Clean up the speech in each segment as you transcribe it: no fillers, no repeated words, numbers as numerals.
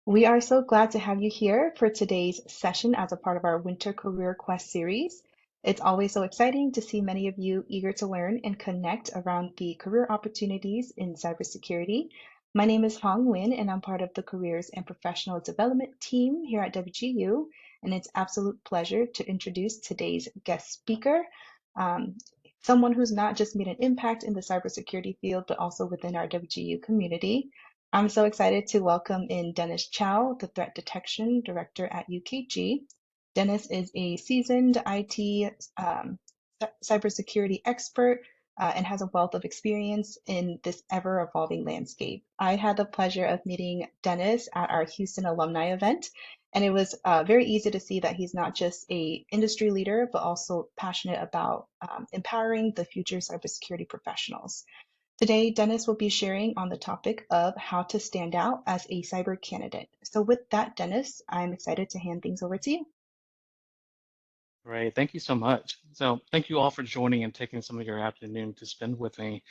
We are so glad to have you here for today's session as a part of our Winter Career Quest series. It's always so exciting to see many of you eager to learn and connect around the career opportunities in cybersecurity. My name is Hong Nguyen, and I'm part of the Careers and Professional Development team here at WGU. And it's absolute pleasure to introduce today's guest speaker, um, someone who's not just made an impact in the cybersecurity field, but also within our WGU community. I'm so excited to welcome in Dennis Chow, the Threat Detection Director at UKG. Dennis is a seasoned IT cybersecurity expert and has a wealth of experience in this ever-evolving landscape. I had the pleasure of meeting Dennis at our Houston alumni event, and it was very easy to see that he's not just a industry leader, but also passionate about empowering the future cybersecurity professionals. Today, Dennis will be sharing on the topic of how to stand out as a cyber candidate. So with that, Dennis, I'm excited to hand things over to you. Great. Thank you so much. So thank you all for joining and taking some of your afternoon to spend with me.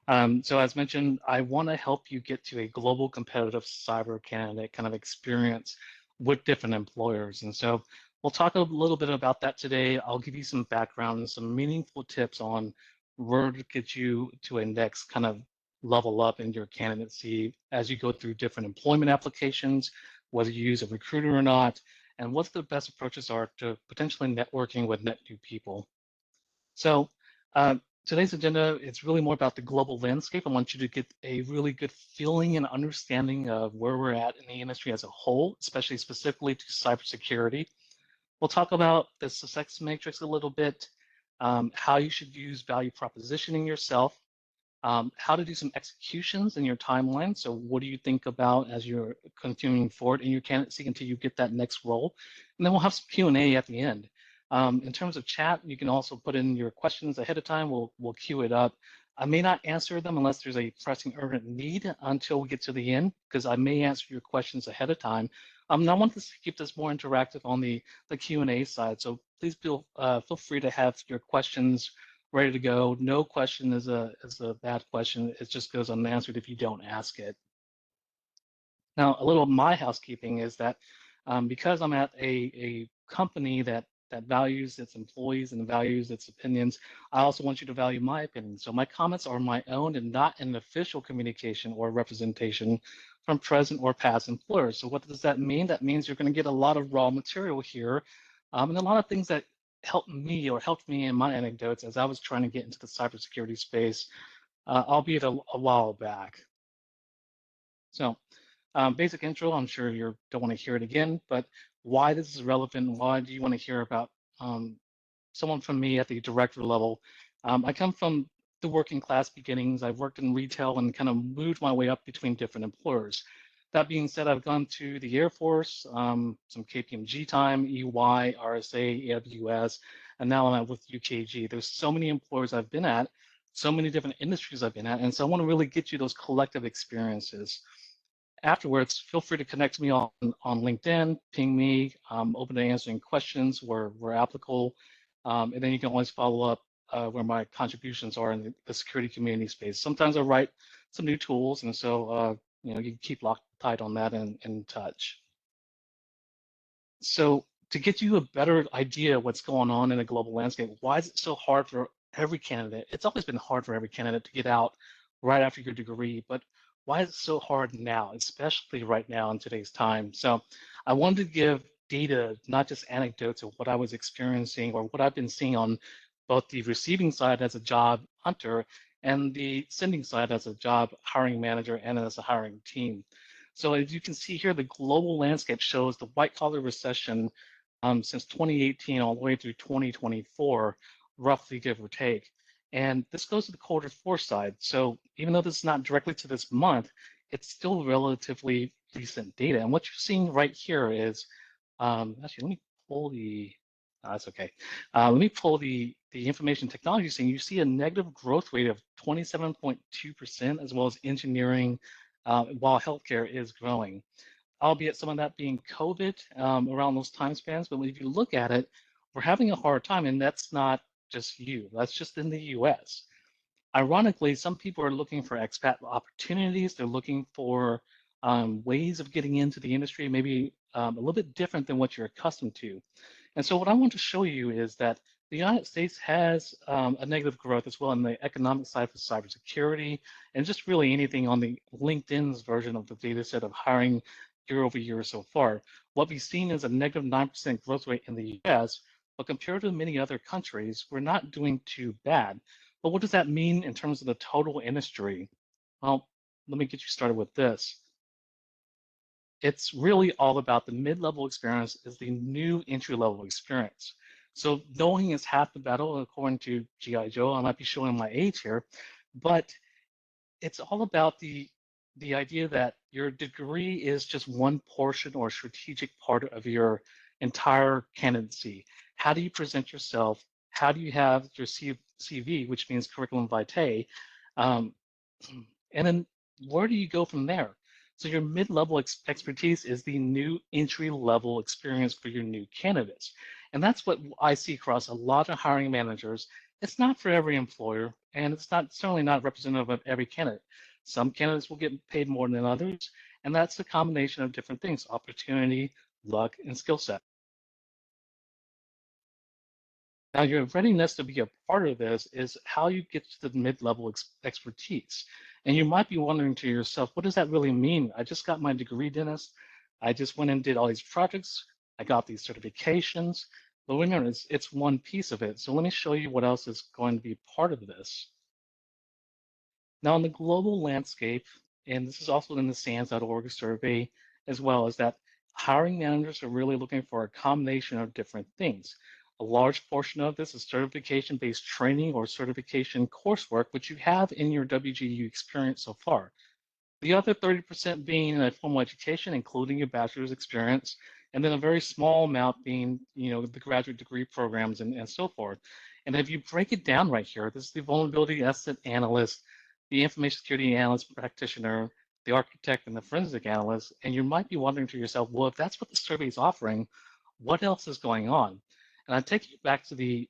So as mentioned, I want to help you get to a global competitive cyber candidate kind of experience with different employers. And so we'll talk a little bit about that today. I'll give you some background and some meaningful tips on where to get you to a next kind of level up in your candidacy as you go through different employment applications, whether you use a recruiter or not, and what the best approaches are to potentially networking with net new people. So today's agenda is really more about the global landscape. I want you to get a really good feeling and understanding of where we're at in the industry as a whole, especially specifically to cybersecurity. We'll talk about the success matrix a little bit, how you should use value propositioning yourself, how to do some executions in your timeline. So what do you think about as you're continuing forward in your candidacy until you get that next role? And then we'll have some Q&A at the end. In terms of chat, you can also put in your questions ahead of time. We'll queue it up. I may not answer them unless there's a pressing urgent need until we get to the end, because I may answer your questions ahead of time. And I want to keep this more interactive on the Q&A side. So please feel free to have your questions ready to go. No question is a bad question. It just goes unanswered if you don't ask it. Now, a little of my housekeeping is that because I'm at a company that values its employees and values its opinions, I also want you to value my opinion. So my comments are my own and not an official communication or representation from present or past employers. So what does that mean? That means you're going to get a lot of raw material here, and a lot of things that helped me or helped me in my anecdotes as I was trying to get into the cybersecurity space, albeit a while back. So basic intro, I'm sure you don't want to hear it again, but why this is relevant, why do you want to hear about someone from me at the director level? I come from the working class beginnings. I've worked in retail and kind of moved my way up between different employers. That being said, I've gone to the Air Force, some KPMG time, EY, RSA, AWS, and now I'm with UKG. There's so many employers I've been at, so many different industries I've been at, and so I want to really get you those collective experiences. Afterwards, feel free to connect me on LinkedIn, ping me. I'm open to answering questions where applicable. And then you can always follow up where my contributions are in the security community space. Sometimes I write some new tools, and so you can keep locked tight on that and in touch. So to get you a better idea of what's going on in a global landscape, why is it so hard for every candidate? It's always been hard for every candidate to get out right after your degree, but why is it so hard now, especially right now in today's time? So I wanted to give data, not just anecdotes of what I was experiencing or what I've been seeing on both the receiving side as a job hunter and the sending side as a job hiring manager and as a hiring team. So as you can see here, the global landscape shows the white collar recession since 2018 all the way through 2024, roughly give or take. And this goes to the quarter 4 side. So even though this is not directly to this month, it's still relatively recent data. And what you're seeing right here is, actually, let me pull the, that's okay. Let me pull the information technology thing. You see a negative growth rate of 27.2%, as well as engineering, while healthcare is growing, albeit some of that being COVID around those time spans. But if you look at it, we're having a hard time, and that's not just you, that's just in the US. Ironically, some people are looking for expat opportunities. They're looking for ways of getting into the industry, maybe a little bit different than what you're accustomed to. And so what I want to show you is that the United States has a negative growth as well on the economic side for cybersecurity and just really anything on the LinkedIn's version of the data set of hiring year over year so far. What we've seen is a negative 9% growth rate in the US, but compared to many other countries, we're not doing too bad. But what does that mean in terms of the total industry? Well, let me get you started with this. It's really all about the mid-level experience is the new entry-level experience. So knowing is half the battle, according to G.I. Joe. I might be showing my age here, but it's all about the idea that your degree is just one portion or strategic part of your entire candidacy. How do you present yourself? How do you have your CV, which means curriculum vitae? Um, and then where do you go from there? So your mid-level expertise is the new entry-level experience for your new candidates. And that's what I see across a lot of hiring managers. It's not for every employer, and it's not certainly not representative of every candidate. Some candidates will get paid more than others, and that's a combination of different things: opportunity, luck, and skill set. Now, your readiness to be a part of this is how you get to the mid-level expertise. And you might be wondering to yourself, what does that really mean? I just got my degree, Dennis. I just went and did all these projects. I got these certifications. But remember, it's one piece of it. So let me show you what else is going to be part of this. Now, in the global landscape, and this is also in the SANS.org survey as well, is that hiring managers are really looking for a combination of different things. A large portion of this is certification-based training or certification coursework, which you have in your WGU experience so far. The other 30% being a formal education, including your bachelor's experience, and then a very small amount being, the graduate degree programs and so forth. And if you break it down right here, this is the vulnerability asset analyst, the information security analyst practitioner, the architect, and the forensic analyst. And you might be wondering to yourself, well, if that's what the survey is offering, what else is going on? And I take you back to the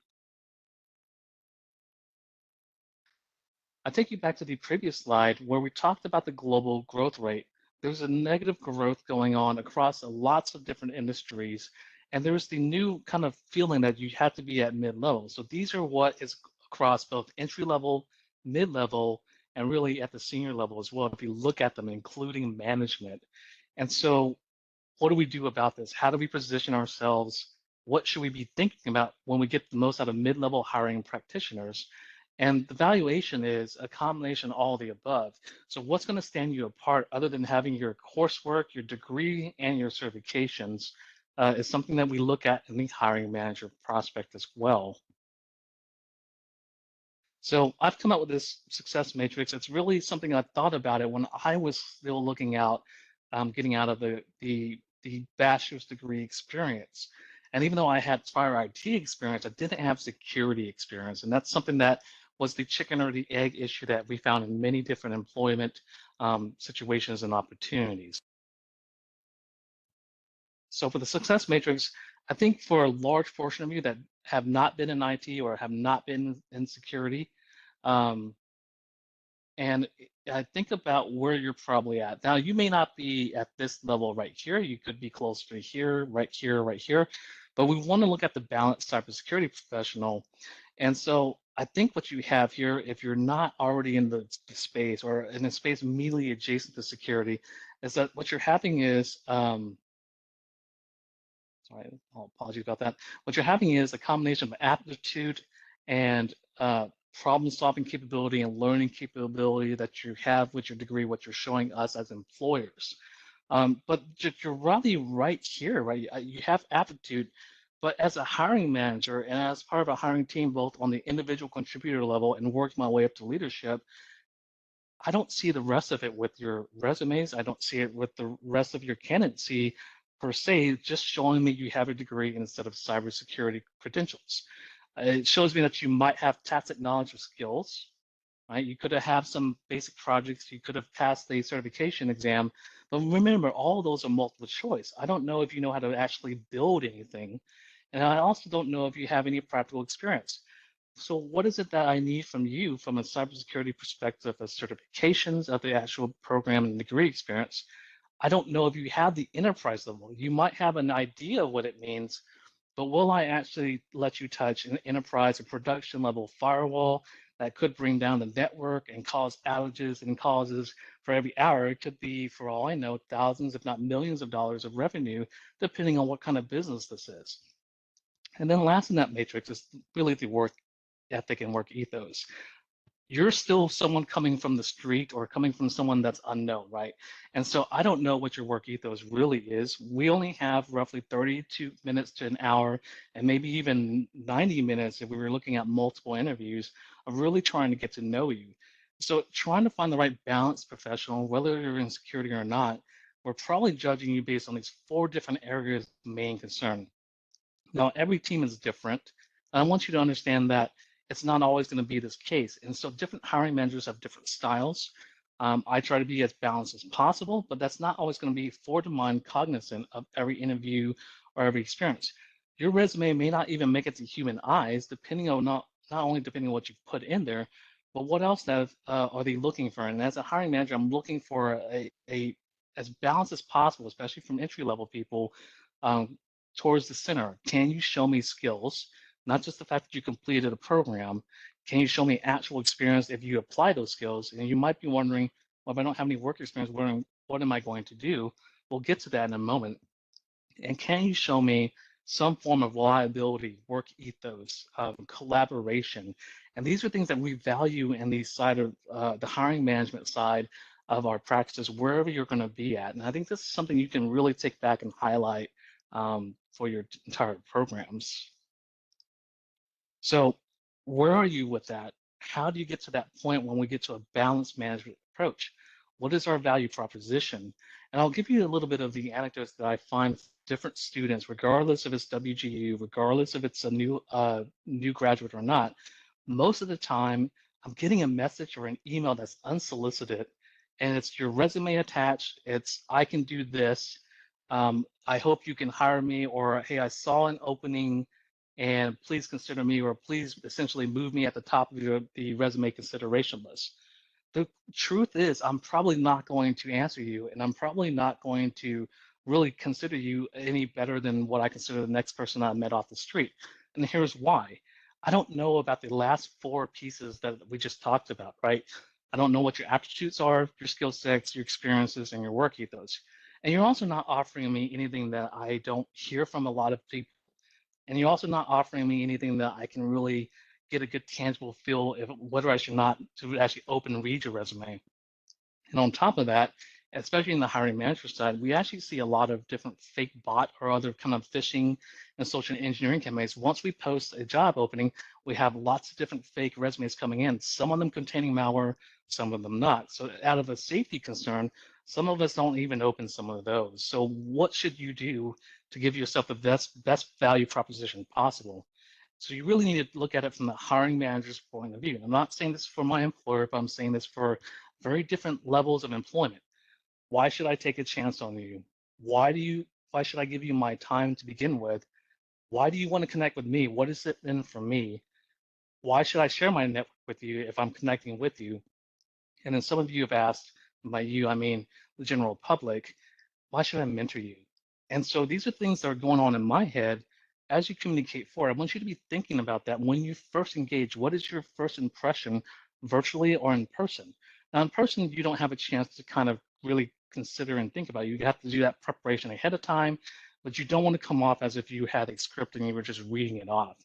I take you back to the previous slide where we talked about the global growth rate. There's a negative growth going on across lots of different industries, and there's the new kind of feeling that you have to be at mid-level. So these are what is across both entry level, mid-level, and really at the senior level as well, if you look at them, including management. And so what do we do about this? How do we position ourselves? What should we be thinking about when we get the most out of mid-level hiring practitioners? And the valuation is a combination of all of the above. So what's going to stand you apart other than having your coursework, your degree, and your certifications is something that we look at in the hiring manager prospect as well. So I've come up with this success matrix. It's really something I thought about it when I was still looking out, getting out of the bachelor's degree experience. And even though I had prior IT experience, I didn't have security experience. And that's something that was the chicken or the egg issue that we found in many different employment situations and opportunities. So for the success matrix, I think for a large portion of you that have not been in IT or have not been in security, um, and I think about where you're probably at. Now, you may not be at this level right here. You could be closer to here, right here, right here. But we want to look at the balanced cybersecurity professional. And so I think what you have here, if you're not already in the space or in a space immediately adjacent to security, is that what you're having is, sorry, apologies about that. What you're having is a combination of aptitude and problem-solving capability and learning capability that you have with your degree, what you're showing us as employers. But you're really right here, right? You have aptitude, but as a hiring manager and as part of a hiring team, both on the individual contributor level and working my way up to leadership, I don't see the rest of it with your resumes. I don't see it with the rest of your candidacy per se, just showing me you have a degree instead of cybersecurity credentials. It shows me that you might have tacit knowledge or skills, right? You could have had some basic projects. You could have passed the certification exam. But remember, all of those are multiple choice. I don't know if you know how to actually build anything. And I also don't know if you have any practical experience. So what is it that I need from you from a cybersecurity perspective of certifications of the actual program and degree experience? I don't know if you have the enterprise level. You might have an idea of what it means, but will I actually let you touch an enterprise or production level firewall that could bring down the network and cause outages and causes for every hour? It could be, for all I know, thousands, if not millions of dollars of revenue, depending on what kind of business this is. And then last in that matrix is really the work ethic and work ethos. You're still someone coming from the street or coming from someone that's unknown, right? And so I don't know what your work ethos really is. We only have roughly 32 minutes to an hour, and maybe even 90 minutes if we were looking at multiple interviews of really trying to get to know you. So trying to find the right balance professional, whether you're in security or not, we're probably judging you based on these four different areas of main concern. Now, every team is different. I want you to understand that it's not always going to be this case. And so different hiring managers have different styles. I try to be as balanced as possible, but that's not always going to be for the mind cognizant of every interview or every experience. Your resume may not even make it to human eyes, depending on not only depending on what you've put in there, but what else that, are they looking for? And as a hiring manager, I'm looking for a as balanced as possible, especially from entry level people, um, towards the center. Can you show me skills? Not just the fact that you completed a program. Can you show me actual experience if you apply those skills? And you might be wondering, well, if I don't have any work experience, what am I going to do? We'll get to that in a moment. And can you show me some form of reliability, work ethos, collaboration? And these are things that we value in the side of the hiring management side of our practices, wherever you're going to be at. And I think this is something you can really take back and highlight for your entire programs. So, where are you with that? How do you get to that point when we get to a balanced management approach? What is our value proposition? And I'll give you a little bit of the anecdotes that I find different students, regardless if it's WGU, regardless if it's a new graduate or not. Most of the time, I'm getting a message or an email that's unsolicited, and it's your resume attached. It's I can do this. I hope you can hire me, or hey, I saw an opening and please consider me, or please essentially move me at the top of the resume consideration list. The truth is, I'm probably not going to answer you, and I'm probably not going to really consider you any better than what I consider the next person I met off the street. And here's why. I don't know about the last four pieces that we just talked about, right? I don't know what your aptitudes are, your skill sets, your experiences, and your work ethos. And you're also not offering me anything that I don't hear from a lot of people, and you're also not offering me anything that I can really get a good tangible feel if whether I should not to actually open and read your resume. And on top of that, especially in the hiring manager side, we actually see a lot of different fake bot or other kind of phishing and social engineering campaigns. Once we post a job opening, we have lots of different fake resumes coming in, some of them containing malware, some of them not. So out of a safety concern, some of us don't even open some of those. So what should you do to give yourself the best value proposition possible? So you really need to look at it from the hiring manager's point of view. And I'm not saying this for my employer, but I'm saying this for very different levels of employment. Why should I take a chance on you? Why should I give you my time to begin with? Why do you want to connect with me? What is it in for me? Why should I share my network with you if I'm connecting with you? And then some of you have asked, by you, I mean the general public, why should I mentor you? And so these are things that are going on in my head as you communicate forward. I want you to be thinking about that when you first engage. What is your first impression, virtually or in person? Now, in person, you don't have a chance to kind of really consider and think about it. You have to do that preparation ahead of time, but you don't want to come off as if you had a script and you were just reading it off.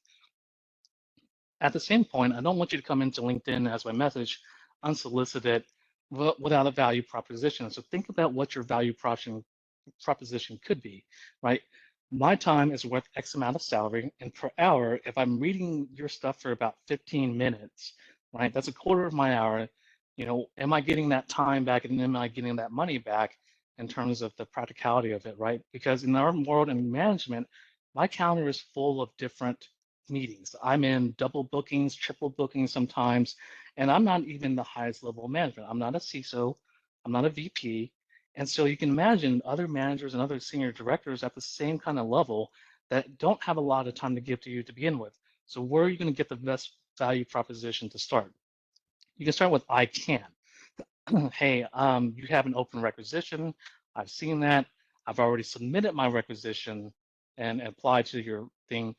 At the same point, I don't want you to come into LinkedIn as my message unsolicited without a value proposition. So think about what your value proposition could be, right? My time is worth X amount of salary, and per hour, if I'm reading your stuff for about 15 minutes, right, that's a quarter of my hour. You know, am I getting that time back, and am I getting that money back in terms of the practicality of it, right? Because in our world in management, my calendar is full of different meetings. I'm in double bookings, triple bookings sometimes, and I'm not even the highest level of management. I'm not a CISO, I'm not a VP, and so you can imagine other managers and other senior directors at the same kind of level that don't have a lot of time to give to you to begin with. So where are you going to get the best value proposition to start? You can start with I can. Hey, you have an open requisition. I've seen that. I've already submitted my requisition and applied to your thing.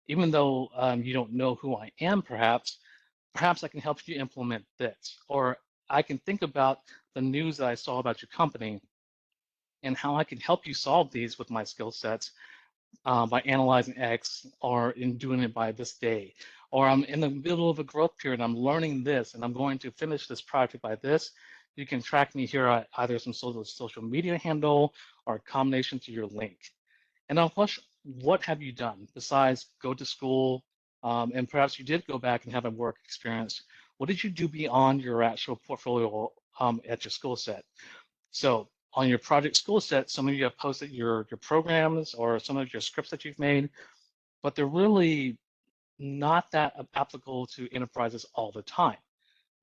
Even though you don't know who I am, perhaps I can help you implement this. Or I can think about the news that I saw about your company and how I can help you solve these with my skill sets by analyzing X or in doing it by this day. Or I'm in the middle of a growth period, I'm learning this, and I'm going to finish this project by this. You can track me here at either some sort of social media handle or a combination to your link. And now, what have you done besides go to school? And perhaps you did go back and have a work experience. What did you do beyond your actual portfolio at your skill set? So on your project skill set, some of you have posted your programs or some of your scripts that you've made, but they're really not that applicable to enterprises all the time.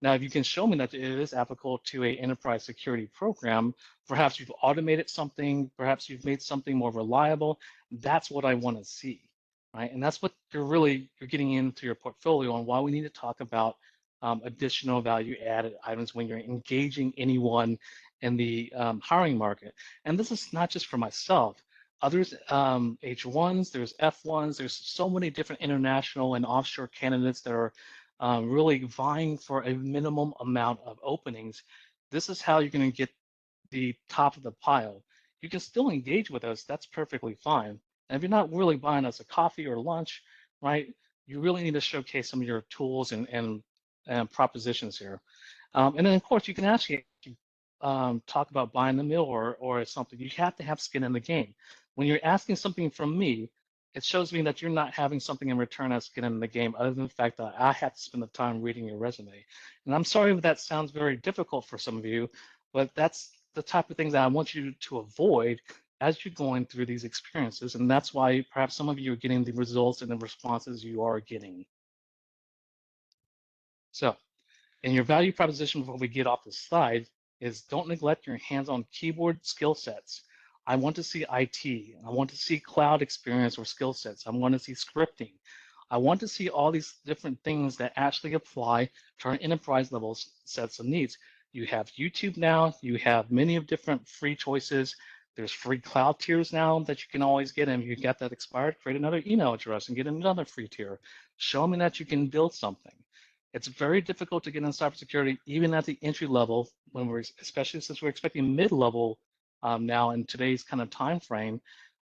Now, if you can show me that it is applicable to a enterprise security program, perhaps you've automated something, perhaps you've made something more reliable, that's what I want to see, right? And that's what you're getting into your portfolio and why we need to talk about additional value added items when you're engaging anyone in the hiring market. And this is not just for myself. Others, H1s, there's F1s, there's so many different international and offshore candidates that are really vying for a minimum amount of openings. This is how you're going to get the top of the pile. You can still engage with us. That's perfectly fine. And if you're not really buying us a coffee or lunch, right, you really need to showcase some of your tools and propositions here. And then, of course, you can actually talk about buying the meal or something. You have to have skin in the game. When you're asking something from me, it shows me that you're not having something in return as skin in the game, other than the fact that I had to spend the time reading your resume. And I'm sorry if that sounds very difficult for some of you, but that's the type of thing that I want you to avoid as you're going through these experiences. And that's why perhaps some of you are getting the results and the responses you are getting. So, and your value proposition before we get off the slide is don't neglect your hands-on keyboard skill sets. I want to see IT. I want to see cloud experience or skill sets. I want to see scripting. I want to see all these different things that actually apply to our enterprise level sets of needs. You have YouTube now. You have many of different free choices. There's free cloud tiers now that you can always get. And if you get that expired, create another email address and get another free tier. Show me that you can build something. It's very difficult to get in cybersecurity, even at the entry level, when we're especially since we're expecting mid-level now in today's kind of time frame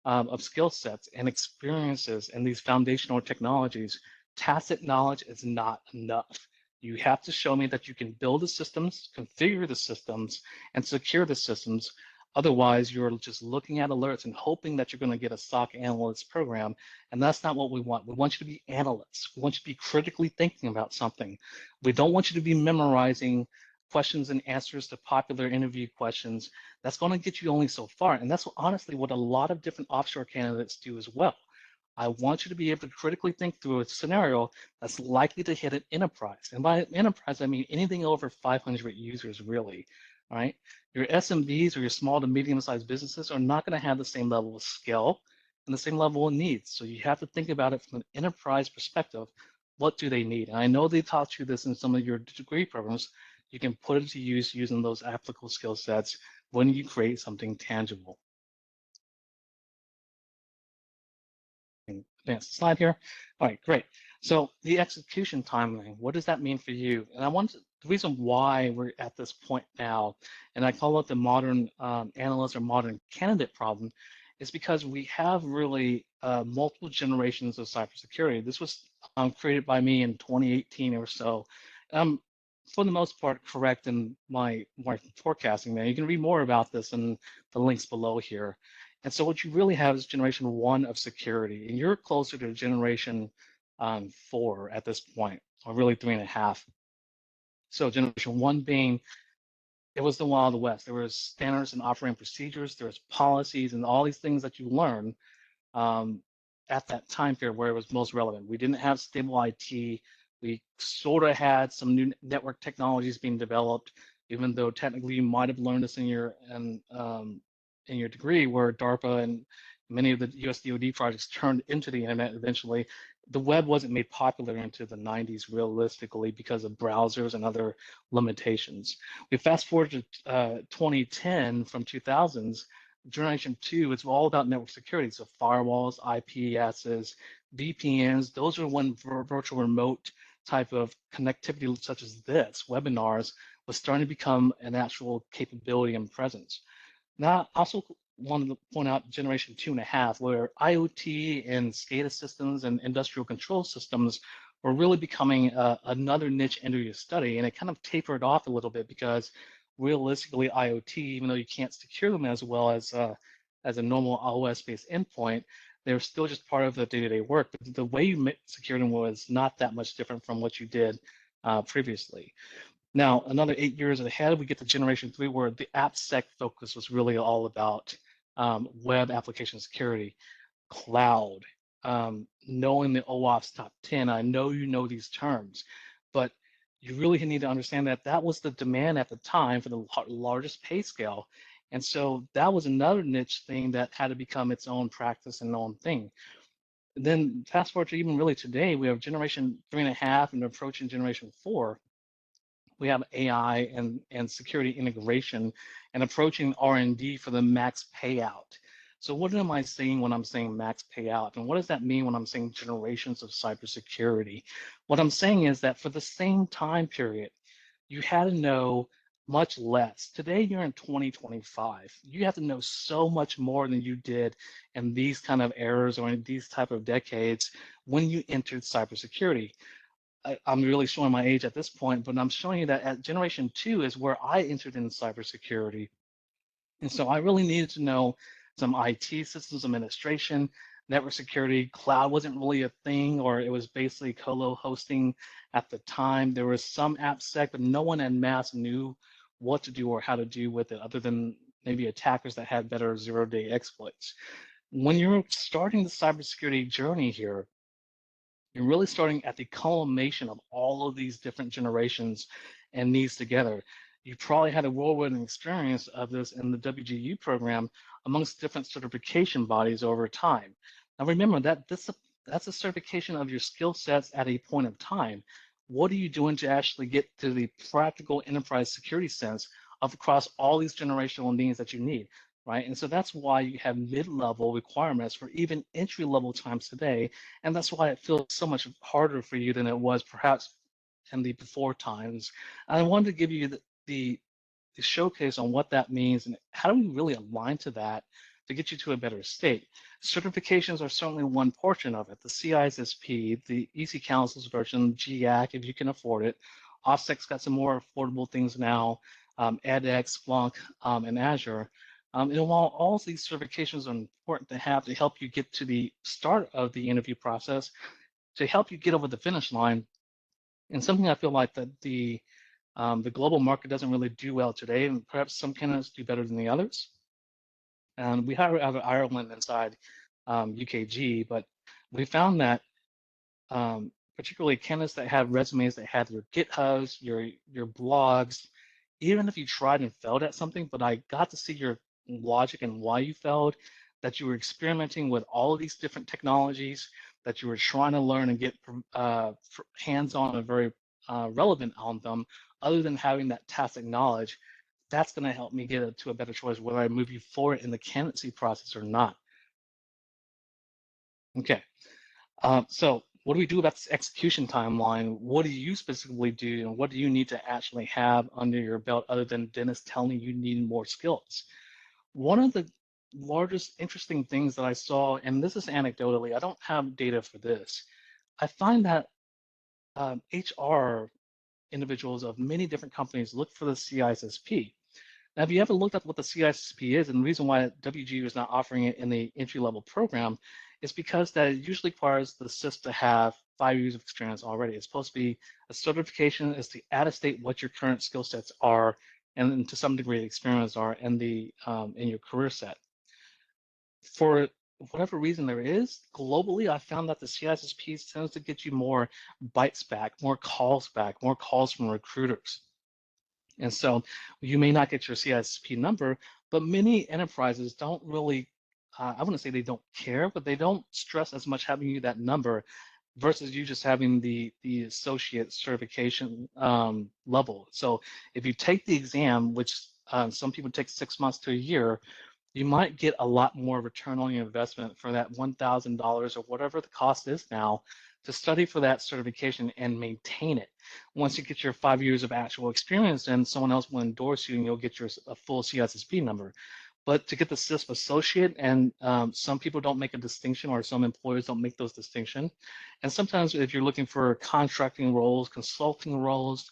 of skill sets and experiences and these foundational technologies. Tacit knowledge is not enough. You have to show me that you can build the systems, configure the systems, and secure the systems. Otherwise, you're just looking at alerts and hoping that you're going to get a SOC analyst program. And that's not what we want. We want you to be analysts. We want you to be critically thinking about something. We don't want you to be memorizing questions and answers to popular interview questions. That's going to get you only so far. And that's honestly what a lot of different offshore candidates do as well. I want you to be able to critically think through a scenario that's likely to hit an enterprise. And by enterprise, I mean anything over 500 users, really. All right. Your SMBs or your small to medium-sized businesses are not going to have the same level of skill and the same level of needs. So you have to think about it from an enterprise perspective. What do they need? And I know they taught you this in some of your degree programs. You can put it to use using those applicable skill sets when you create something tangible. Advance the slide here. All right, great. So the execution timeline, what does that mean for you? And the reason why we're at this point now, and I call it the modern analyst or modern candidate problem, is because we have really multiple generations of cybersecurity. This was created by me in 2018 or so. For the most part, correct in my forecasting there. You can read more about this in the links below here. And so what you really have is generation one of security, and you're closer to generation four at this point, or really 3.5. So generation one being, it was the Wild West. There was standards and operating procedures, there was policies and all these things that you learn um, at that time period where it was most relevant. We didn't have stable IT. We sort of had some new network technologies being developed, even though technically you might have learned this in your degree, where DARPA and many of the US DoD projects turned into the internet eventually. the web wasn't made popular into the 90s realistically because of browsers and other limitations. We fast forward to 2010 from 2000s, generation two, it's all about network security. So firewalls, IPSs, VPNs, those are when virtual remote type of connectivity such as this, webinars, was starting to become an actual capability and presence. Now, I also wanted to point out generation 2.5, where IoT and SCADA systems and industrial control systems were really becoming another niche area of study, and it kind of tapered off a little bit because realistically, IoT, even though you can't secure them as well as a normal OS-based endpoint, they're still just part of the day-to-day work. But the way you secure them was not that much different from what you did previously. Now, another 8 years ahead, we get to generation three, where the AppSec focus was really all about web application security, cloud, knowing the OWASP top 10. I know you know these terms, but you really need to understand that that was the demand at the time for the largest pay scale. And so that was another niche thing that had to become its own practice and own thing. Then fast forward to even really today, we have generation 3.5 and approaching generation four. We have AI and security integration and approaching R&D for the max payout. So what am I saying when I'm saying max payout? And what does that mean when I'm saying generations of cybersecurity? What I'm saying is that for the same time period, you had to know much less. Today, you're in 2025. You have to know so much more than you did in these kind of eras or in these type of decades when you entered cybersecurity. I'm really showing my age at this point, but I'm showing you that at generation two is where I entered in cybersecurity. And so I really needed to know some IT systems administration, network security. Cloud wasn't really a thing, or it was basically colo hosting at the time. There was some AppSec, but no one en masse knew what to do or how to do with it, other than maybe attackers that had better zero-day exploits. When you're starting the cybersecurity journey here, you're really starting at the culmination of all of these different generations and needs together. You probably had a whirlwind experience of this in the WGU program amongst different certification bodies over time. Now remember that that's a certification of your skill sets at a point of time. What are you doing to actually get to the practical enterprise security sense of across all these generational needs that you need, right? And so that's why you have mid-level requirements for even entry-level times today, and that's why it feels so much harder for you than it was perhaps in the before times. And I wanted to give you the showcase on what that means and how do we really align to that to get you to a better state. Certifications are certainly one portion of it. The CISSP, the EC Council's version, GAC, if you can afford it. OffSec's got some more affordable things now, edX, Splunk, and Azure. And while all of these certifications are important to have to help you get to the start of the interview process, to help you get over the finish line, and something I feel like that the global market doesn't really do well today, and perhaps some candidates do better than the others. And we have Ireland inside UKG, but we found that particularly candidates that had resumes that had your GitHubs, your blogs, even if you tried and failed at something, but I got to see your logic and why you failed, that you were experimenting with all of these different technologies, that you were trying to learn and get hands-on and very relevant on them, other than having that tacit knowledge. That's going to help me get to a better choice whether I move you forward in the candidacy process or not. Okay. So what do we do about this execution timeline? What do you specifically do, and what do you need to actually have under your belt other than Dennis telling you need more skills? One of the largest interesting things that I saw, and this is anecdotally, I don't have data for this, I find that HR individuals of many different companies look for the CISSP. Now, if you ever looked at what the CISSP is, and the reason why WGU is not offering it in the entry-level program is because that it usually requires the CIS to have 5 years of experience already. It's supposed to be a certification is to attestate what your current skill sets are and to some degree experience are in in your career set. For whatever reason there is, globally, I found that the CISSP tends to get you more bites back, more calls back, more calls from recruiters. And so you may not get your CISP number, but many enterprises don't really, I wouldn't say they don't care, but they don't stress as much having you that number versus you just having the associate certification level. So if you take the exam, which some people take 6 months to a year, you might get a lot more return on your investment for that $1,000 or whatever the cost is now to study for that certification and maintain it. Once you get your 5 years of actual experience, then someone else will endorse you and you'll get your a full CISSP number. But to get the CISP associate, and some people don't make a distinction, or some employers don't make those distinctions. And sometimes if you're looking for contracting roles, consulting roles,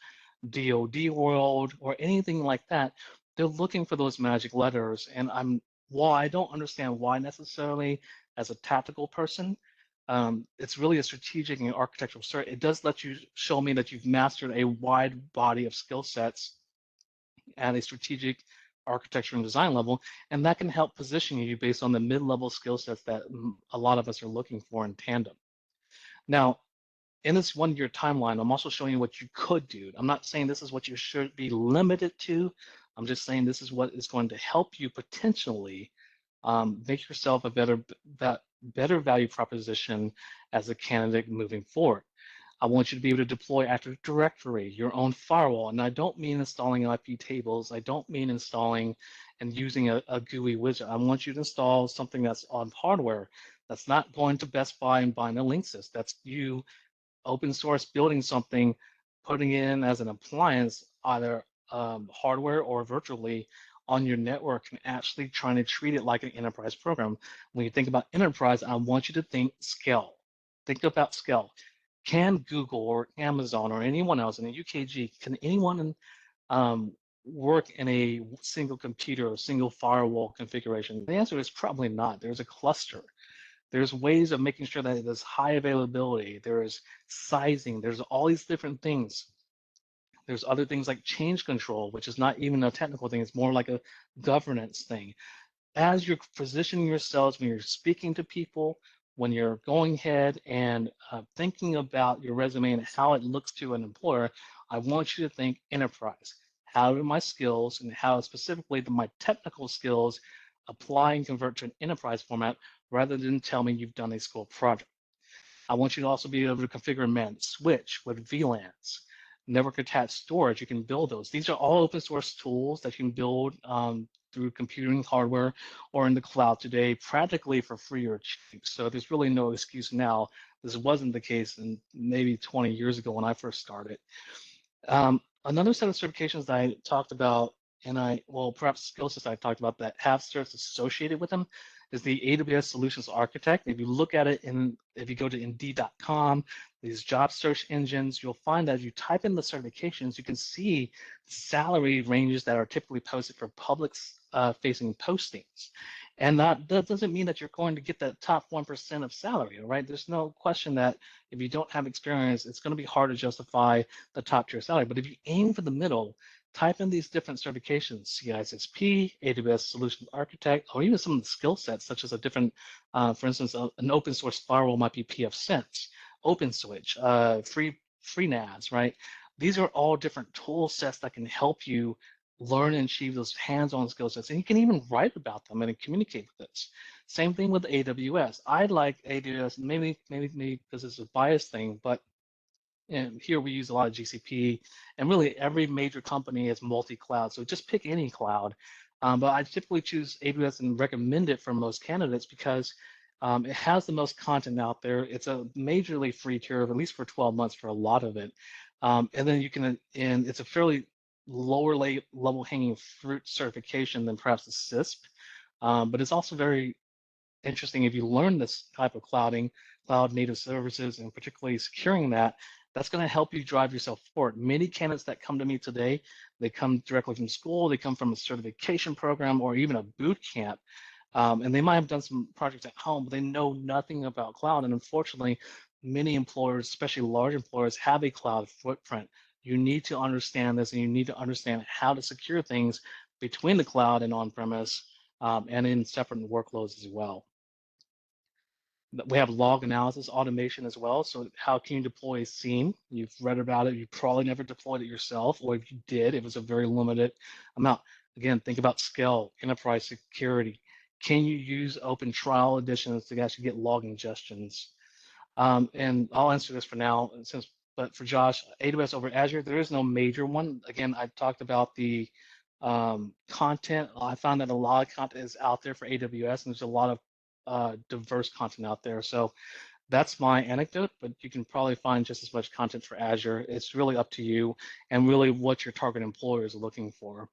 DoD world, or anything like that, they're looking for those magic letters. And while I don't understand why necessarily as a tactical person, it's really a strategic and architectural cert. It does let you show me that you've mastered a wide body of skill sets at a strategic architecture and design level, and that can help position you based on the mid-level skill sets that a lot of us are looking for in tandem. Now, in this 1 year timeline, I'm also showing you what you could do. I'm not saying this is what you should be limited to. I'm just saying this is what is going to help you potentially make yourself a better value proposition as a candidate moving forward. I want you to be able to deploy Active Directory, your own firewall. And I don't mean installing IP tables. I don't mean installing and using a GUI widget. I want you to install something that's on hardware. That's not going to Best Buy and buying a Linksys. That's you open source building something, putting it in as an appliance, either hardware or virtually on your network, and actually trying to treat it like an enterprise program. When you think about enterprise, I want you to think scale. Think about scale. Can Google or Amazon or anyone else in the UKG, can anyone work in a single computer or single firewall configuration? The answer is probably not. There's a cluster. There's ways of making sure that there's high availability. There's sizing. There's all these different things. There's other things like change control, which is not even a technical thing. It's more like a governance thing. As you're positioning yourselves, when you're speaking to people, when you're going ahead and thinking about your resume and how it looks to an employer, I want you to think enterprise. How do my skills and how specifically my technical skills apply and convert to an enterprise format rather than tell me you've done a school project? I want you to also be able to configure and manage switch with VLANs, network attached storage. You can build those. These are all open source tools that you can build through computing hardware or in the cloud today, practically for free or cheap. So there's really no excuse now. This wasn't the case in maybe 20 years ago when I first started. Another set of certifications that I talked about, and well, perhaps skill sets I talked about that have certs associated with them, is the AWS Solutions Architect. If you look at it if you go to Indeed.com, these job search engines, you'll find that as you type in the certifications, you can see salary ranges that are typically posted for public facing postings. And that doesn't mean that you're going to get that top 1% of salary, right? There's no question that if you don't have experience, it's going to be hard to justify the top tier salary. But if you aim for the middle, type in these different certifications, CISSP, AWS Solutions Architect, or even some of the skill sets, such as a different, for instance, an open source firewall might be pfSense, OpenSwitch, FreeNAS, right? These are all different tool sets that can help you learn and achieve those hands-on skill sets. And you can even write about them and communicate with this. Same thing with AWS. I like AWS, maybe because it's a bias thing, but and here we use a lot of GCP, and really every major company is multi-cloud. So just pick any cloud. But I typically choose AWS and recommend it for most candidates because it has the most content out there. It's a majorly free tier, at least for 12 months for a lot of it. And then you can, and it's a fairly lower level hanging fruit certification than perhaps the CISP. But it's also very interesting if you learn this type of cloud native services, and particularly securing that, that's going to help you drive yourself forward. Many candidates that come to me today, they come directly from school, they come from a certification program or even a boot camp, and they might have done some projects at home, but they know nothing about cloud. And unfortunately, many employers, especially large employers, have a cloud footprint. You need to understand this, and you need to understand how to secure things between the cloud and on-premise, and in separate workloads as well. We have log analysis automation as well. So how can you deploy a SIEM? You've read about it. You probably never deployed it yourself, or if you did, it was a very limited amount. Again, think about scale, enterprise security. Can you use open trial editions to actually get log ingestions? And I'll answer this for now, but for Josh, AWS over Azure, there is no major one. Again, I talked about the content. I found that a lot of content is out there for AWS, and there's a lot of diverse content out there. So that's my anecdote, but you can probably find just as much content for Azure. It's really up to you and really what your target employer is looking for.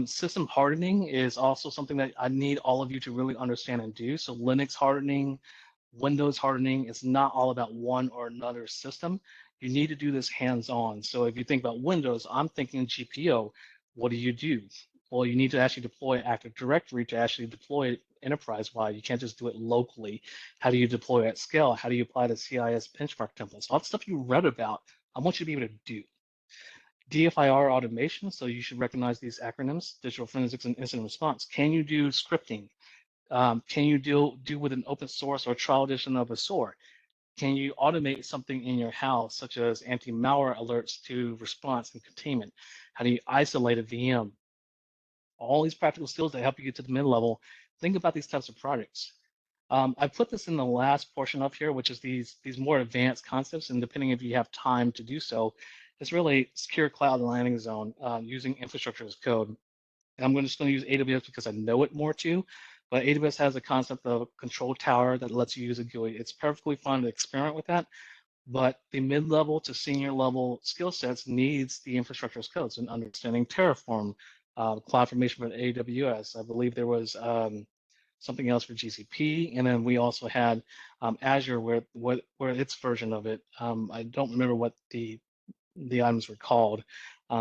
System hardening is also something that I need all of you to really understand and do. So Linux hardening, Windows hardening, it's not all about one or another system. You need to do this hands-on. So if you think about Windows, I'm thinking GPO. What do you do? Well, you need to actually deploy Active Directory to actually deploy it enterprise-wide. You can't just do it locally. How do you deploy at scale? How do you apply the CIS benchmark templates? All the stuff you read about, I want you to be able to do. DFIR automation, so you should recognize these acronyms, digital forensics and incident response. Can you do scripting? Can you do with an open source or trial edition of a SOAR? Can you automate something in your house, such as anti-malware alerts to response and containment? How do you isolate a VM? All these practical skills that help you get to the mid-level. Think about these types of projects. I put this in the last portion up here, which is these more advanced concepts, and depending if you have time to do so, it's really secure cloud landing zone using infrastructure as code. And I'm just going to use AWS because I know it more too. But AWS has a concept of control tower that lets you use a GUI. It's perfectly fine to experiment with that, but the mid-level to senior level skill sets needs the infrastructure as code, and understanding Terraform, CloudFormation for AWS. I believe there was something else for GCP, and then we also had Azure, where its version of it. I don't remember what the items were called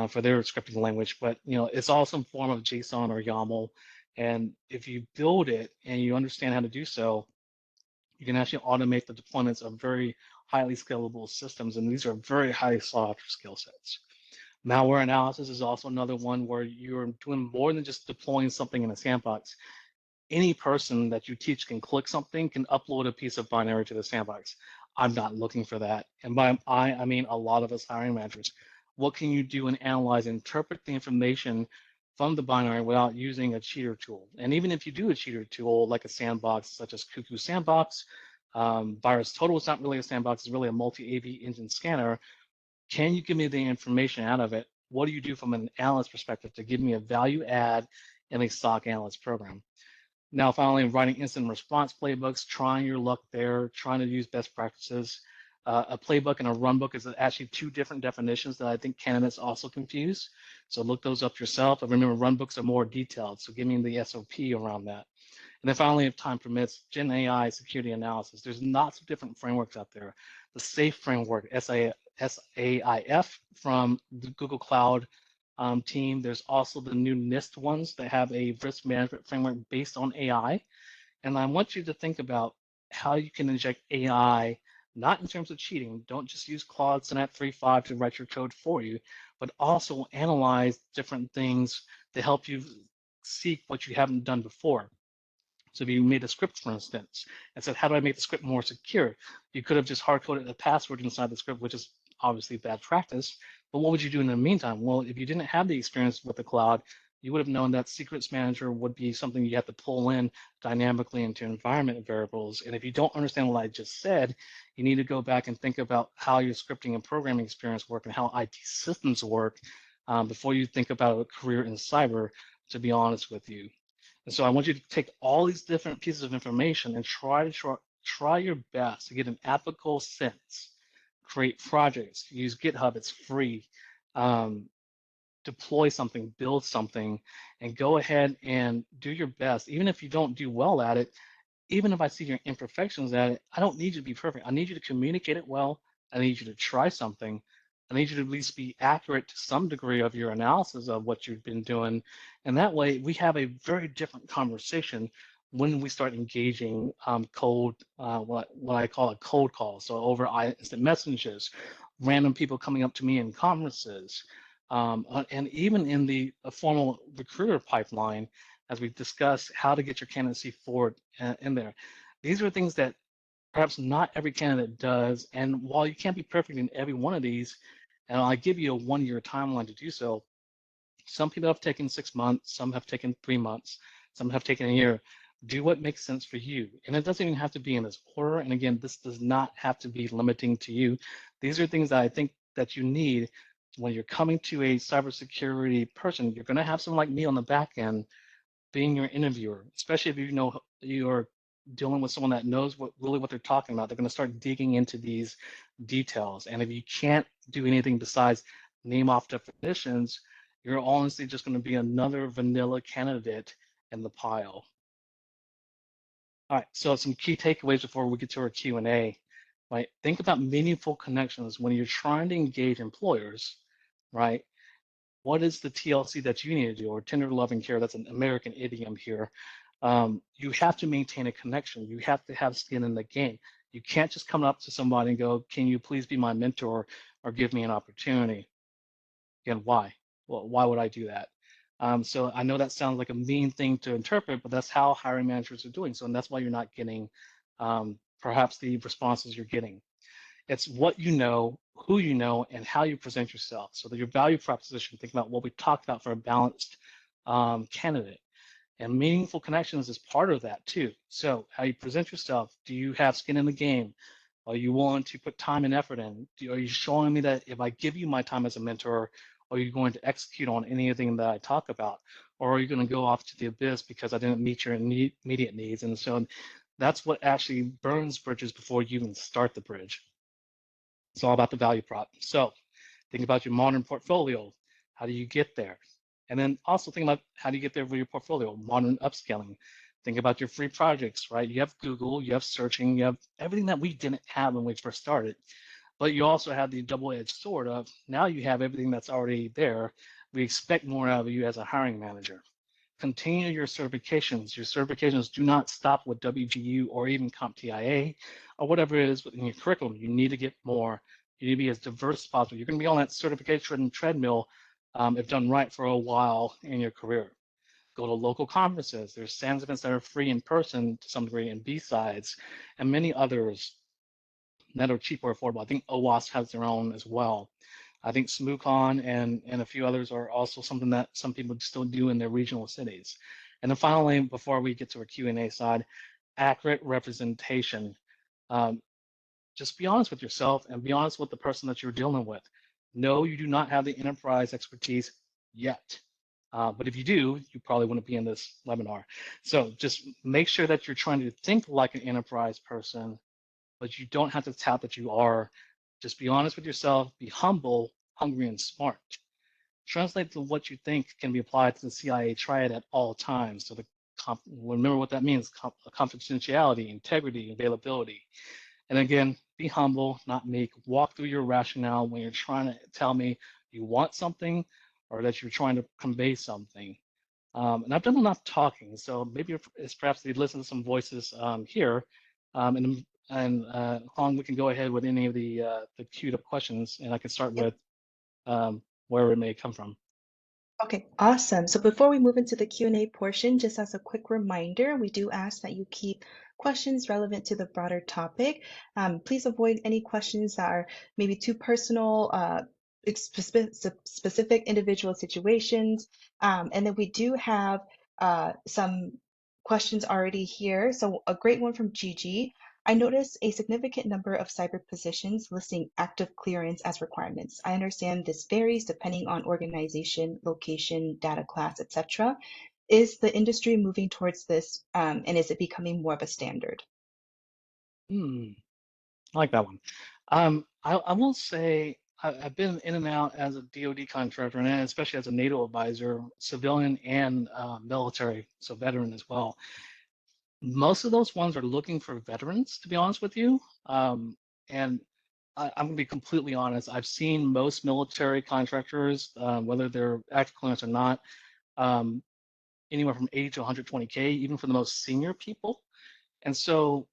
for their scripting language, but it's all some form of JSON or YAML. And if you build it and you understand how to do so, you can actually automate the deployments of very highly scalable systems, and these are very highly sought after skill sets. Malware analysis is also another one where you're doing more than just deploying something in a sandbox. Any person that you teach can click something, can upload a piece of binary to the sandbox. I'm not looking for that. And by I mean a lot of us hiring managers. What can you do and analyze, interpret the information from the binary without using a cheater tool? And even if you do a cheater tool, like a sandbox, such as Cuckoo Sandbox, Virus Total is not really a sandbox, it's really a multi-AV engine scanner. Can you give me the information out of it? What do you do from an analyst perspective to give me a value add in a SOC analyst program? Now, finally, writing incident response playbooks, trying your luck there, trying to use best practices. A playbook and a runbook is actually two different definitions that I think candidates also confuse. So look those up yourself. And remember, runbooks are more detailed, so give me the SOP around that. And then finally, if time permits, Gen AI security analysis. There's lots of different frameworks out there. The SAFE framework, SAIF from the Google Cloud team. There's also the new NIST ones that have a risk management framework based on AI. And I want you to think about how you can inject AI, not in terms of cheating. Don't just use Claude Sonnet 3.5 to write your code for you, but also analyze different things to help you seek what you haven't done before. So if you made a script, for instance, and said, how do I make the script more secure? You could have just hard-coded a password inside the script, which is obviously bad practice. But what would you do in the meantime? Well, if you didn't have the experience with the cloud, you would have known that secrets manager would be something you have to pull in dynamically into environment variables. And if you don't understand what I just said, you need to go back and think about how your scripting and programming experience work and how IT systems work before you think about a career in cyber, to be honest with you. And so I want you to take all these different pieces of information and try your best to get an applicable sense. Create projects, use GitHub, it's free. Deploy something, build something, and go ahead and do your best. Even if you don't do well at it, even if I see your imperfections at it, I don't need you to be perfect. I need you to communicate it well. I need you to try something. I need you to at least be accurate to some degree of your analysis of what you've been doing. And that way we have a very different conversation when we start engaging cold, what I call a cold call. So over instant messages, random people coming up to me in conferences, and even in the formal recruiter pipeline, as we discuss how to get your candidacy forward in there. These are things that perhaps not every candidate does. And while you can't be perfect in every one of these, and I give you a 1-year timeline to do so, some people have taken 6 months, some have taken 3 months, some have taken a year. Do what makes sense for you. And it doesn't even have to be in this order. And again, this does not have to be limiting to you. These are things that I think that you need when you're coming to a cybersecurity person. You're going to have someone like me on the back end being your interviewer, especially if you know you're dealing with someone that knows what they're talking about. They're going to start digging into these details. And if you can't do anything besides name off definitions, you're honestly just going to be another vanilla candidate in the pile. All right, so some key takeaways before we get to our Q&A, right? Think about meaningful connections when you're trying to engage employers, right? What is the TLC that you need to do, or tender loving care? That's an American idiom here. You have to maintain a connection. You have to have skin in the game. You can't just come up to somebody and go, "Can you please be my mentor or give me an opportunity?" Again, why? Well, why would I do that? So I know that sounds like a mean thing to interpret, but that's how hiring managers are doing. So, and that's why you're not getting perhaps the responses you're getting. It's what you know, who you know, and how you present yourself. So that your value proposition, think about what we talked about for a balanced candidate. And meaningful connections is part of that too. So how you present yourself, do you have skin in the game? Are you willing to put time and effort in? Are you showing me that if I give you my time as a mentor, are you going to execute on anything that I talk about? Or are you going to go off to the abyss because I didn't meet your immediate needs? And so that's what actually burns bridges before you even start the bridge. It's all about the value prop. So think about your modern portfolio. How do you get there? And then also think about how do you get there with your portfolio, modern upscaling. Think about your free projects, right? You have Google, you have searching, you have everything that we didn't have when we first started. But you also have the double-edged sword of now you have everything that's already there. We expect more out of you as a hiring manager. Continue your certifications. Your certifications do not stop with WGU or even CompTIA or whatever it is within your curriculum. You need to get more. You need to be as diverse as possible. You're going to be on that certification treadmill if done right for a while in your career. Go to local conferences. There's SANS events that are free in person to some degree and B-sides and many others that are cheap or affordable. I think OWASP has their own as well. I think SmooCon and a few others are also something that some people still do in their regional cities. And then finally, before we get to our Q&A side, accurate representation. Um, just be honest with yourself and be honest with the person that you're dealing with. No, you do not have the enterprise expertise yet. But if you do, you probably wouldn't be in this webinar. So just make sure that you're trying to think like an enterprise person, but you don't have to tout that you are. Just be honest with yourself, be humble, hungry, and smart. Translate to what you think can be applied to the CIA triad at all times. So remember what that means, confidentiality, integrity, availability. And again, be humble, not meek. Walk through your rationale when you're trying to tell me you want something or that you're trying to convey something. And I've done enough talking, so maybe it's perhaps you listen to some voices here, and Hong, we can go ahead with any of the queued up questions, and I can start Yep. with wherever it may come from. Okay, awesome. So before we move into the Q&A portion, just as a quick reminder, we do ask that you keep questions relevant to the broader topic. Please avoid any questions that are maybe too personal, specific individual situations. And then we do have some questions already here. So a great one from Gigi. I noticed a significant number of cyber positions listing active clearance as requirements. I understand this varies depending on organization, location, data class, etc. Is the industry moving towards this, and is it becoming more of a standard? Hmm, I like that one. I will say I've been in and out as a DoD contractor, and especially as a NATO advisor, civilian and military, so veteran as well. Most of those ones are looking for veterans, to be honest with you. And I'm going to be completely honest. I've seen most military contractors, whether they're active clearance or not, um, anywhere from 80 to 120K, even for the most senior people. And so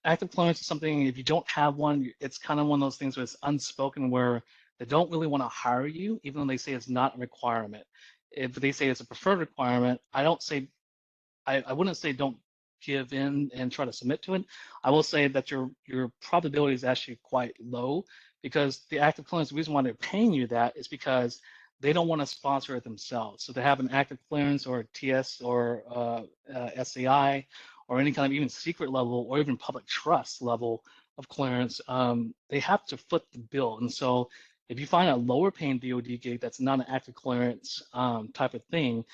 active clearance is something, if you don't have one, it's kind of one of those things where it's unspoken, where they don't really want to hire you, even though they say it's not a requirement. If they say it's a preferred requirement, I wouldn't say don't give in and try to submit to it. I will say that your probability is actually quite low, because the active clearance, the reason why they're paying you that is because they don't want to sponsor it themselves. So to have an active clearance or a TS or SAI or any kind of even secret level or even public trust level of clearance, they have to foot the bill. And so if you find a lower paying DoD gig that's not an active clearance type of thing,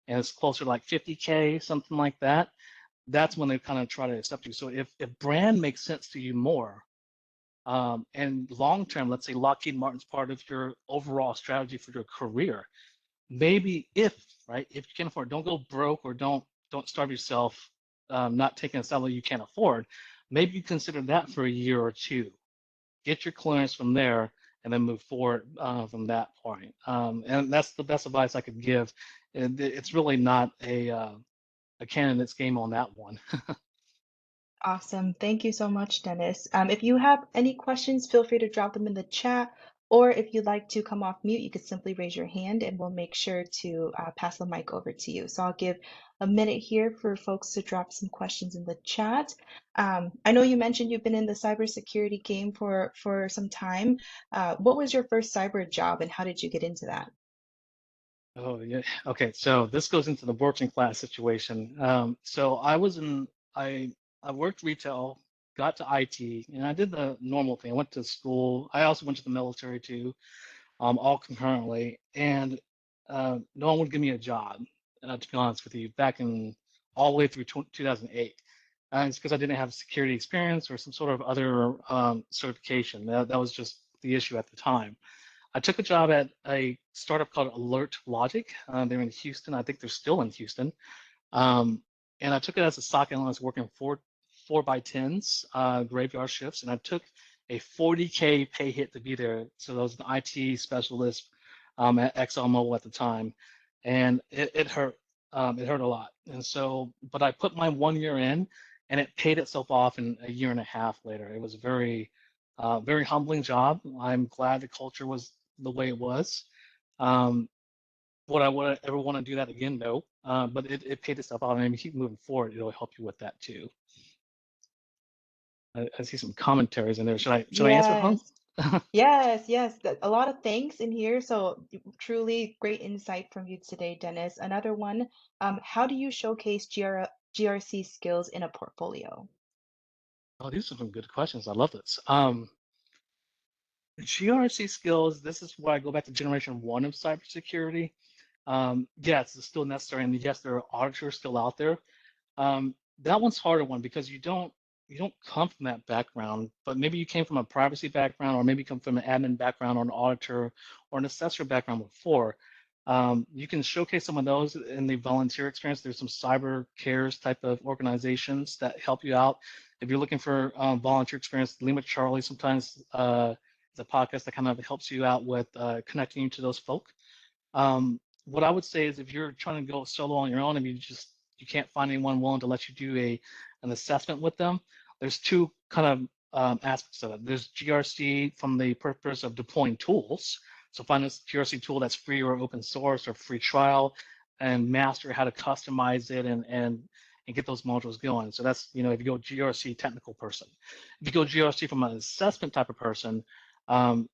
and it's closer to like 50K, something like that, that's when they kind of try to accept you. So if brand makes sense to you more, and long term, let's say Lockheed Martin's part of your overall strategy for your career, maybe if you can afford, don't go broke or don't starve yourself, not taking a salary you can't afford. Maybe you consider that for a year or two, get your clearance from there, and then move forward from that point. And that's the best advice I could give. And it's really not a candidate's game on that one. Awesome. Thank you so much, Dennis. If you have any questions, feel free to drop them in the chat, or if you'd like to come off mute, you could simply raise your hand and we'll make sure to pass the mic over to you. So I'll give a minute here for folks to drop some questions in the chat. I know you mentioned you've been in the cybersecurity game for some time. What was your first cyber job and how did you get into that? Oh yeah. Okay. So this goes into the working class situation. So I worked retail, got to IT, and I did the normal thing. I went to school. I also went to the military too, all concurrently. And no one would give me a job, to be honest with you, back in all the way through 2008. It's because I didn't have security experience or some sort of other certification. That was just the issue at the time. I took a job at a startup called Alert Logic. They're in Houston. I think they're still in Houston. Um, and I took it as a SOC analyst working four by tens, graveyard shifts, and I took a 40K pay hit to be there. So I was an IT specialist at ExxonMobil at the time, and it hurt. It hurt a lot. And so, but I put my 1 year in, and it paid itself off in a year and a half later. It was a very humbling job. I'm glad the culture was the way it was. Um, would I ever want to do that again? No. But it paid itself off, and if you keep moving forward, it'll help you with that too. I see some commentaries in there. Should I answer, Hung? Yes. Yes, yes, a lot of thanks in here. So truly great insight from you today, Dennis. Another one, how do you showcase GRC skills in a portfolio? Oh, these are some good questions. I love this. GRC skills. This is where I go back to generation one of cybersecurity. Yes, it's still necessary, and yes, there are auditors still out there. That one's harder one because you don't come from that background, but maybe you came from a privacy background, or maybe you come from an admin background, or an auditor, or an assessor background before. You can showcase some of those in the volunteer experience. There's some cyber cares type of organizations that help you out. If you're looking for volunteer experience, Lima Charlie sometimes is a podcast that kind of helps you out with connecting you to those folk. What I would say is if you're trying to go solo on your own and you can't find anyone willing to let you do an assessment with them, there's two kind of aspects of it. There's GRC from the purpose of deploying tools. So find a GRC tool that's free or open source or free trial, and master how to customize it and get those modules going. So that's, if you go GRC technical person. If you go GRC from an assessment type of person,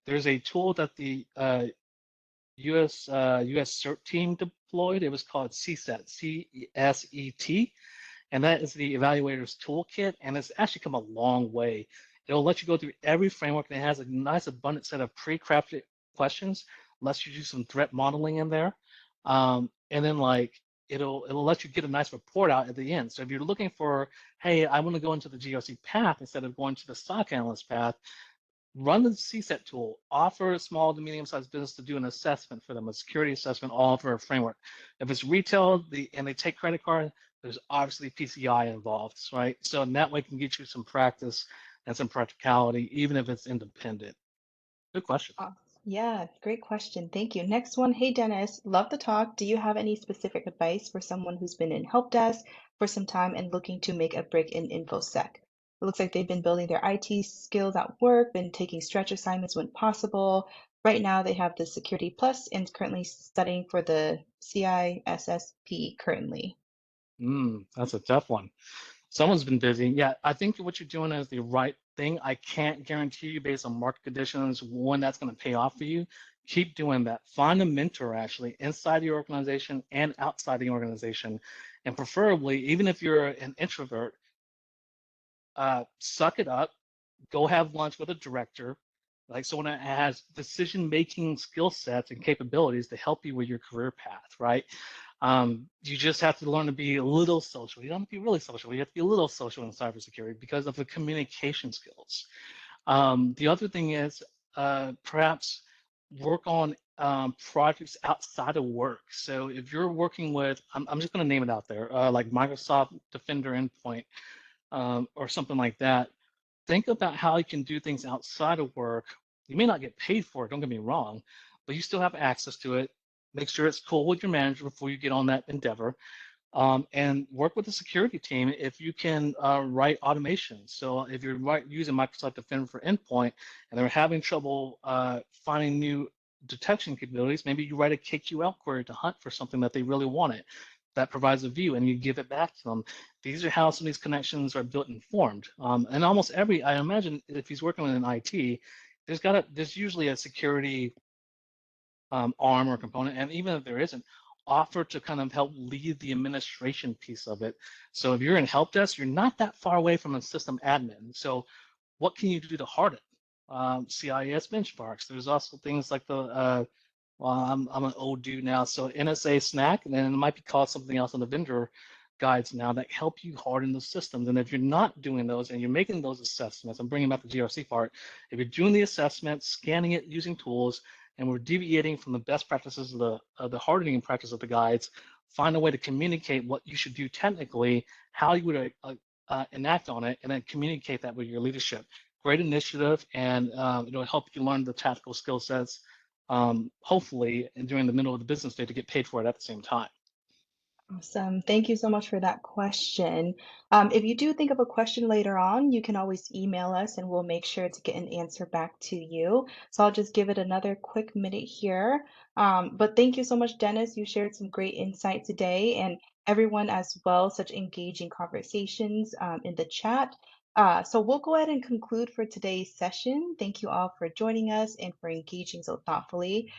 there's a tool that the US CERT team deployed. It was called CSET, CSET, and that is the evaluator's toolkit, and it's actually come a long way. It'll let you go through every framework, and it has a nice abundant set of pre-crafted questions, lets you do some threat modeling in there, and then it'll let you get a nice report out at the end. So if you're looking for, hey, I want to go into the GRC path instead of going to the SOC analyst path, run the CSET tool, offer a small to medium-sized business to do an assessment for them, a security assessment, all over a framework. If it's retail and they take credit card, there's obviously PCI involved, right? So in that way can get you some practice and some practicality, even if it's independent. Good question. Yeah, great question. Thank you. Next one. Hey, Dennis, love the talk. Do you have any specific advice for someone who's been in help desk for some time and looking to make a break in InfoSec? It looks like they've been building their IT skills at work, been taking stretch assignments when possible. Right now, they have the Security Plus and currently studying for the CISSP currently. That's a tough one. Someone's been busy. Yeah, I think what you're doing is the right thing. I can't guarantee you based on market conditions when that's going to pay off for you. Keep doing that. Find a mentor actually inside your organization and outside the organization. And preferably, even if you're an introvert, suck it up, go have lunch with a director, like someone that has decision making skill sets and capabilities to help you with your career path, right? You just have to learn to be a little social. You don't have to be really social. You have to be a little social in cybersecurity because of the communication skills. The other thing is perhaps work on projects outside of work. So if you're working with, I'm just going to name it out there, like Microsoft Defender Endpoint or something like that, think about how you can do things outside of work. You may not get paid for it, don't get me wrong, but you still have access to it. Make sure it's cool with your manager before you get on that endeavor, and work with the security team if you can write automation. So if you're using Microsoft Defender for Endpoint and they're having trouble finding new detection capabilities, maybe you write a KQL query to hunt for something that they really wanted that provides a view and you give it back to them. These are how some of these connections are built and formed. And almost every, I imagine if he's working in IT, there's usually a security arm or component, and even if there isn't, offer to kind of help lead the administration piece of it. So if you're in help desk, you're not that far away from a system admin. So what can you do to harden? CIS benchmarks. There's also things like well, I'm an old dude now, so NSA snack, and then it might be called something else on the vendor guides now that help you harden the systems. And if you're not doing those and you're making those assessments, I'm bringing back the GRC part. If you're doing the assessments, scanning it using tools, and we're deviating from the best practices of the hardening practice of the guides, find a way to communicate what you should do technically, how you would enact on it, and then communicate that with your leadership. Great initiative, and it'll help you learn the tactical skill sets, hopefully, and during the middle of the business day to get paid for it at the same time. Awesome. Thank you so much for that question. If you do think of a question later on, you can always email us and we'll make sure to get an answer back to you. So I'll just give it another quick minute here. But thank you so much, Dennis. You shared some great insight today, and everyone as well, such engaging conversations in the chat. So we'll go ahead and conclude for today's session. Thank you all for joining us and for engaging so thoughtfully.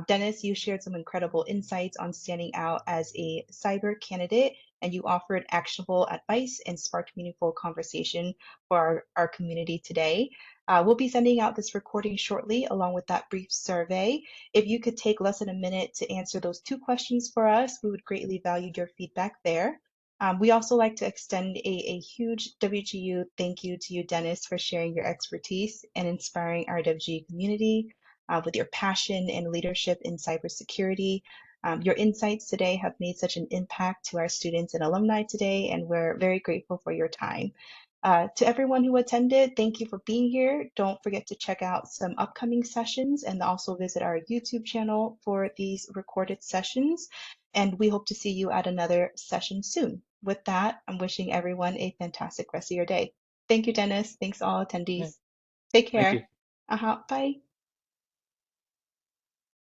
Dennis, you shared some incredible insights on standing out as a cyber candidate, and you offered actionable advice and sparked meaningful conversation for our community today. We'll be sending out this recording shortly, along with that brief survey. If you could take less than a minute to answer those two questions for us, we would greatly value your feedback there. We also like to extend a huge WGU thank you to you, Dennis, for sharing your expertise and inspiring our WGU community with your passion and leadership in cybersecurity. Your insights today have made such an impact to our students and alumni today, and we're very grateful for your time. To everyone who attended, thank you for being here. Don't forget to check out some upcoming sessions and also visit our YouTube channel for these recorded sessions. And we hope to see you at another session soon. With that, I'm wishing everyone a fantastic rest of your day. Thank you, Dennis. Thanks, all Yeah, attendees. Take thank you. care. Bye.